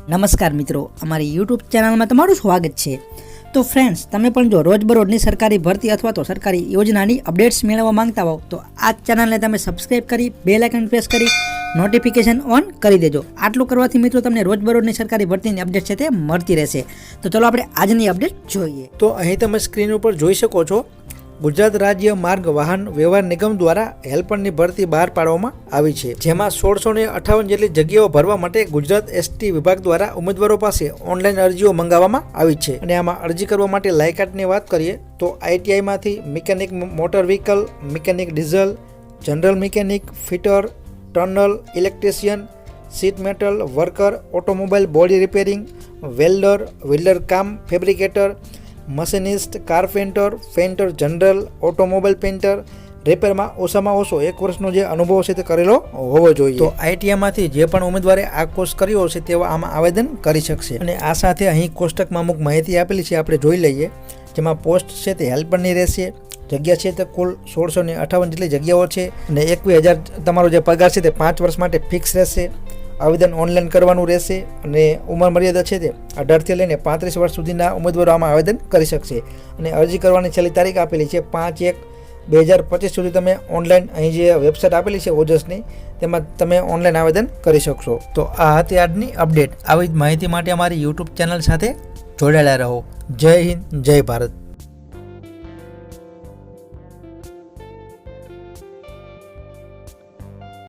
નમસ્કાર મિત્રો, અમારી યુટ્યુબ ચેનલમાં તમારું સ્વાગત છે। તો ફ્રેન્ડ્સ, તમે પણ જો રોજબરોજની સરકારી ભરતી અથવા તો સરકારી યોજનાની અપડેટ્સ મેળવવા માંગતા હો તો આ ચેનલને તમે સબસ્ક્રાઇબ કરી બેલ આઇકન પ્રેસ કરી નોટિફિકેશન ઓન કરી દેજો। આટલું કરવાથી મિત્રો તમને રોજબરોજની સરકારી ભરતીની અપડેટ છે તે મળતી રહેશે। તો ચલો આપણે આજની અપડેટ જોઈએ। તો અહીં તમે સ્ક્રીન ઉપર જોઈ શકો છો, ગુજરાત રાજ્ય માર્ગ વાહન વ્યવહાર નિગમ દ્વારા હેલ્પરની ભરતી બહાર પાડવામાં આવી છે, જેમાં 1658 જેટલી જગ્યાઓ ભરવા માટે ગુજરાત એસટી વિભાગ દ્વારા ઉમેદવારો પાસે ઓનલાઈન અરજીઓ મંગાવવામાં આવી છે। અને આમાં અરજી કરવા માટે લાયકાતની વાત કરીએ તો આઈટીઆઈમાંથી mechanic motor vehicle, mechanic diesel, general mechanic, fitter, turner, electrician, sheet metal worker, automobile body repairing, welder કામ fabricator, machinist, carpenter, painter general, automobile painter, રિપેરમાં ઓછામાં ઓછો 1 વર્ષનો જે અનુભવ છે તે કરેલો હોવો જોઈએ। તો આઈટીઆઈમાંથી જે પણ ઉમેદવારે આ કોર્સ કર્યો હશે તેવા આમાં આવેદન કરી શકશે। અને આ સાથે અહીં કોષ્ટકમાં અમુક માહિતી આપેલી છે, આપણે જોઈ લઈએ। જેમાં પોસ્ટ છે તે હેલ્પરની રહેશે, જગ્યા છે તે કુલ 1658 જેટલી જગ્યાઓ છે અને 21,000 તમારો જે પગાર છે તે 5 વર્ષ માટે ફિક્સ રહેશે। આવેદન ઓનલાઈન કરવાનું રહેશે અને ઉંમર મર્યાદા છે તે 18 થી લઈને 35 વર્ષ સુધીના ઉમેદવારો આમાં આવેદન કરી શકશે। અને અરજી કરવાની છેલ્લી તારીખ આપેલી છે 5/1/2025 સુધી તમે ઓનલાઈન અહીં જે વેબસાઇટ આપેલી છે ઓજસની તેમાં તમે ઓનલાઈન આવેદન કરી શકશો। તો આ હતી આજની અપડેટ। આવી જ માહિતી માટે અમારી યુટ્યુબ ચેનલ સાથે જોડાયેલા રહો। જય હિન્દ, જય ભારત।